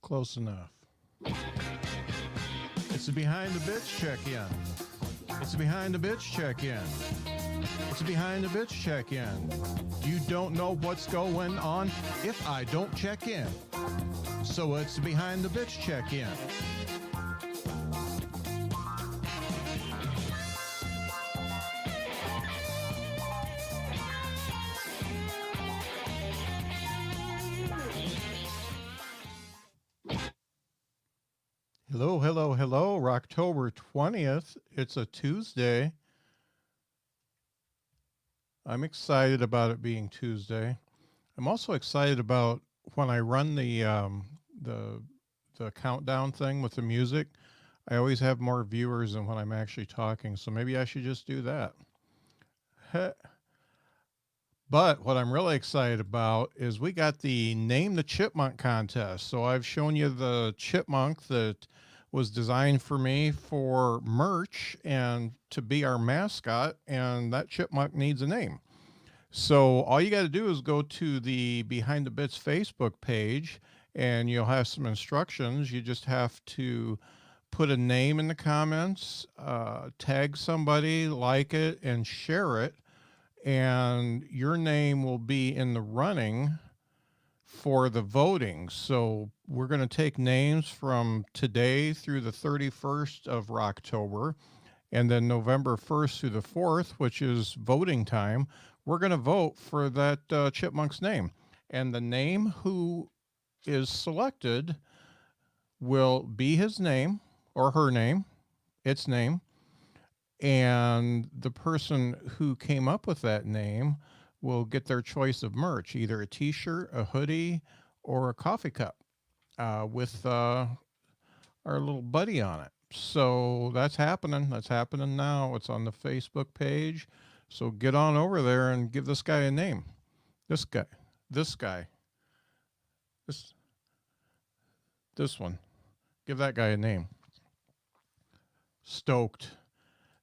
Close enough. It's a behind the bitch check-in. It's a behind the bitch check-in. It's a behind the bitch check-in. You don't know what's going on if I don't check in. So it's a behind the bitch check-in. Hello, hello, hello. October 20th. It's a Tuesday. I'm excited about it being Tuesday. I'm also excited about when I run the countdown thing with the music. I always have more viewers than when I'm actually talking, so maybe I should just do that. But what I'm really excited about is we got the Name the Chipmunk contest. So I've shown you the chipmunk that was designed for me for merch and to be our mascot, and that chipmunk needs a name. So all you got to do is go to the Behind the Bits Facebook page, and you'll have some instructions. You just have to put a name in the comments, tag somebody, like it, and share it. And your name will be in the running for the voting. So we're going to take names from today through the 31st of October, and then November 1st through the 4th, which is voting time. We're going to vote for that chipmunk's name. And the name who is selected will be his name or her name, its name. And the person who came up with that name will get their choice of merch, either a t-shirt, a hoodie, or a coffee cup with our little buddy on it. So that's happening. That's happening now. It's on the Facebook page. So get on over there and give this guy a name. This guy, this guy, this one. Give that guy a name. Stoked.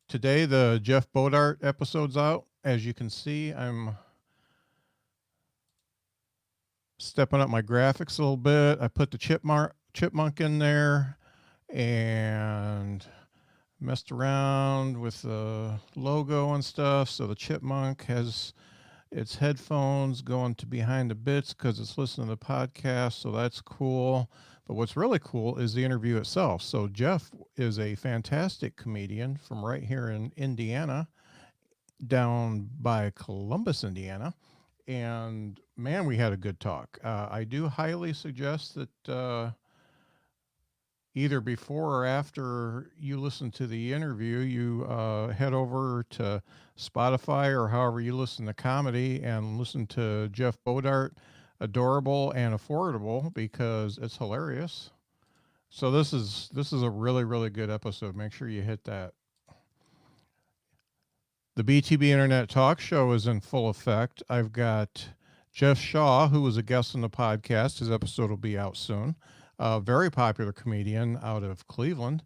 Today, the Jeff Bodart episode's out. As you can see, I'm stepping up my graphics a little bit. I put the chipmunk in there and messed around with the logo and stuff. So the chipmunk has its headphones going to Behind the Bits because it's listening to the podcast. So that's cool. But what's really cool is the interview itself. So Jeff is a fantastic comedian from right here in Indiana, down by Columbus, Indiana. And man, we had a good talk. I do highly suggest that either before or after you listen to the interview, you head over to Spotify or however you listen to comedy and listen to Jeff Bodart, Adorable and Affordable, because it's hilarious. So this is a really, really good episode. Make sure you hit that. The BTB Internet Talk Show is in full effect. I've got Jeff Shaw, who was a guest on the podcast. His episode will be out soon. A very popular comedian out of Cleveland.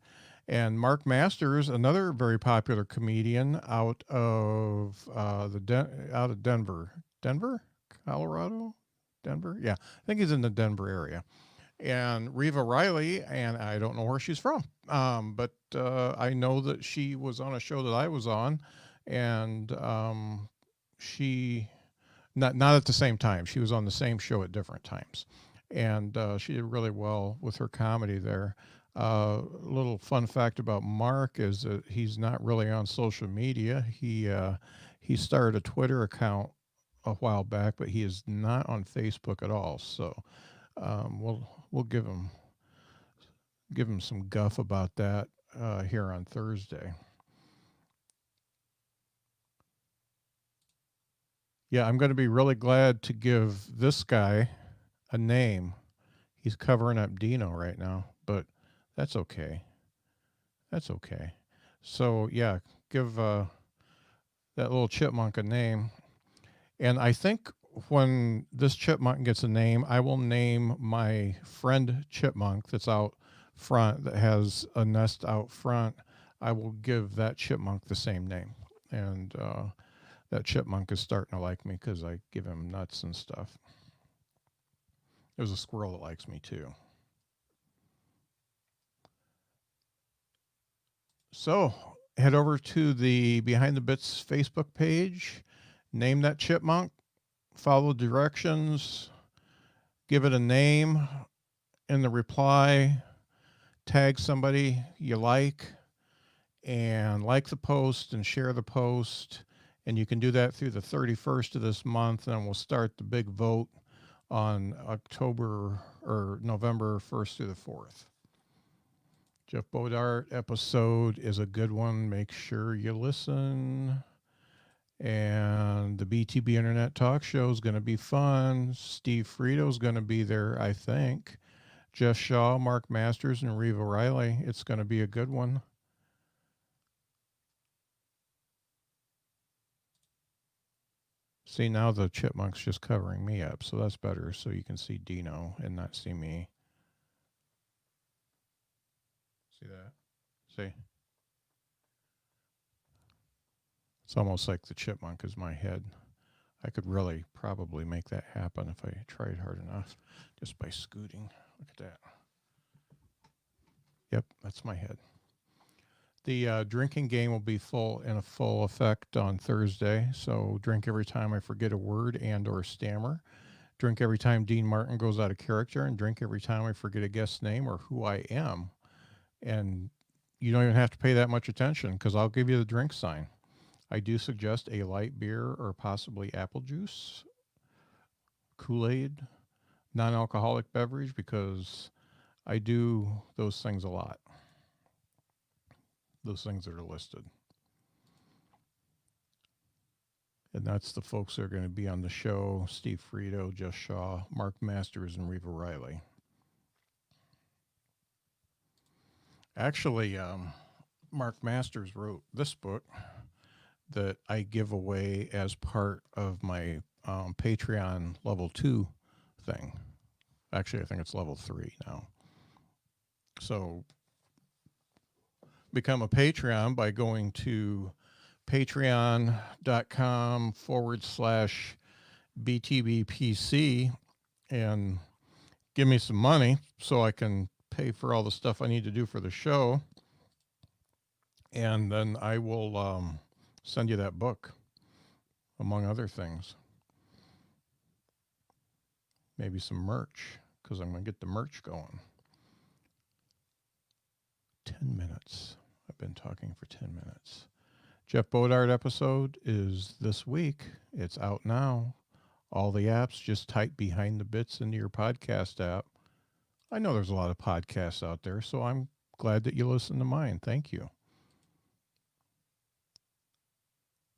And Mark Masters, another very popular comedian out of out of Denver. Denver? Colorado? Denver? Yeah, I think he's in the Denver area. And Reva Riley, and I don't know where she's from, but I know that she was on a show that I was on, and she, not at the same time, she was on the same show at different times, and she did really well with her comedy there. A little fun fact about Mark is that he's not really on social media. He started a Twitter account a while back, but he is not on Facebook at all. So we'll give him some guff about that here on Thursday. Yeah, I'm going to be really glad to give this guy a name. He's covering up Dino right now, but that's okay. That's okay. So yeah, give that little chipmunk a name. And I think when this chipmunk gets a name, I will name my friend chipmunk that's out front, that has a nest out front. I will give that chipmunk the same name. And that chipmunk is starting to like me because I give him nuts and stuff. There's a squirrel that likes me too. So head over to the Behind the Bits Facebook page, name that chipmunk, follow directions, give it a name in the reply, tag somebody you and like the post and share the post. And you can do that through the 31st of this month, and we'll start the big vote on October or November 1st through the 4th. Jeff Bodart episode is a good one. Make sure you listen. And the BTB Internet Talk Show is going to be fun. Steve Frito's going to be there, I think. Jeff Shaw, Mark Masters, and Reva Riley. It's going to be a good one. See, now the chipmunk's just covering me up, so that's better, so you can see Dino and not see me. See that? See? It's almost like the chipmunk is my head. I could really probably make that happen if I tried hard enough, just by scooting. Look at that. Yep, that's my head. The drinking game will be in full effect on Thursday. So drink every time I forget a word and or stammer. Drink every time Dean Martin goes out of character, and drink every time I forget a guest's name or who I am. And you don't even have to pay that much attention because I'll give you the drink sign. I do suggest a light beer or possibly apple juice, Kool-Aid, non-alcoholic beverage, because I do those things a lot. Those things that are listed. And that's the folks that are going to be on the show: Steve Frito, Jeff Shaw, Mark Masters, and Reva Riley. Actually, Mark Masters wrote this book that I give away as part of my Patreon level 2 thing. Actually, I think it's level 3 now. So become a Patreon by going to patreon.com/BTBPC and give me some money so I can pay for all the stuff I need to do for the show. And then I will send you that book, among other things. Maybe some merch, because I'm going to get the merch going. 10 minutes. I've been talking for 10 minutes. Jeff Bodart episode is this week. It's out now. All the apps, just type Behind the Bits into your podcast app. I know there's a lot of podcasts out there, so I'm glad that you listen to mine. Thank you.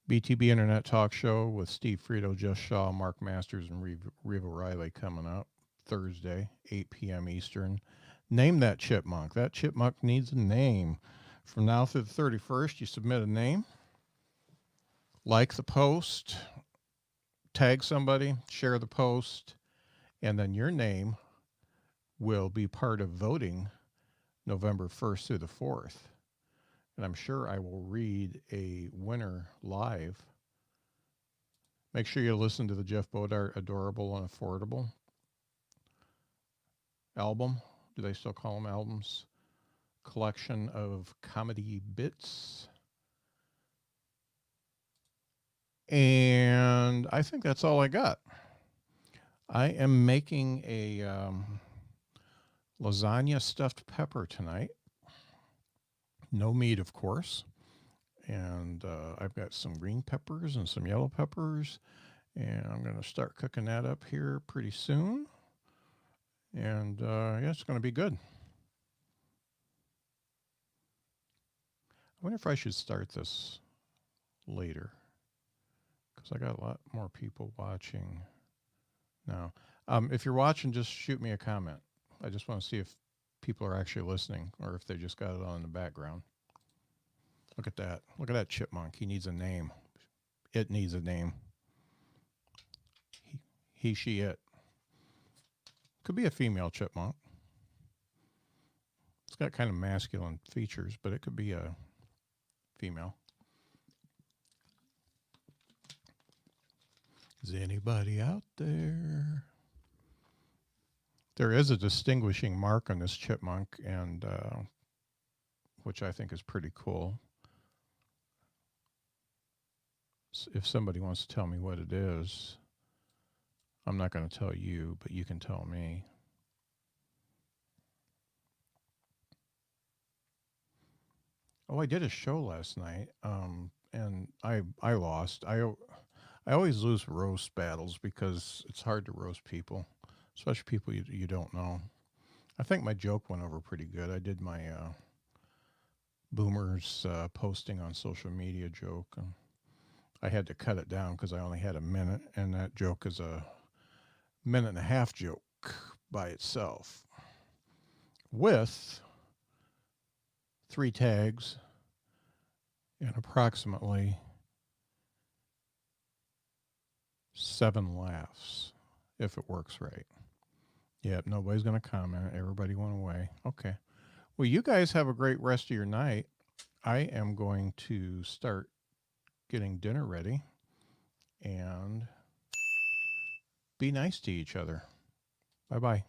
BTB Internet Talk Show with Steve Frito, Jeff Shaw, Mark Masters, and Reva Riley coming up Thursday, 8 p.m. Eastern. Name that chipmunk. That chipmunk needs a name. From now through the 31st, you submit a name, like the post, tag somebody, share the post, and then your name will be part of voting November 1st through the 4th. And I'm sure I will read a winner live. Make sure you listen to the Jeff Bodart Adorable and Affordable album. Do they still call them albums? Collection of comedy bits. And I think that's all I got. I am making a lasagna stuffed pepper tonight. No meat, of course. And I've got some green peppers and some yellow peppers. And I'm going to start cooking that up here pretty soon. And yeah, it's going to be good. I wonder if I should start this later, because I got a lot more people watching now. If you're watching, just shoot me a comment. I just want to see if people are actually listening or if they just got it on in the background. Look at that. Look at that chipmunk. He needs a name. It needs a name. He, she, it. Could be a female chipmunk. It's got kind of masculine features, but it could be a female. Is anybody out there? There is a distinguishing mark on this chipmunk, and which I think is pretty cool. If somebody wants to tell me what it is, I'm not going to tell you, but you can tell me. Oh, I did a show last night, and I lost. I always lose roast battles because it's hard to roast people, especially people you don't know. I think my joke went over pretty good. I did my boomers posting on social media joke, and I had to cut it down because I only had a minute, and that joke is a minute and a half joke by itself with 3 tags and approximately 7 laughs if it works right. Yep, nobody's going to comment. Everybody went away. Okay. Well, you guys have a great rest of your night. I am going to start getting dinner ready and be nice to each other. Bye bye.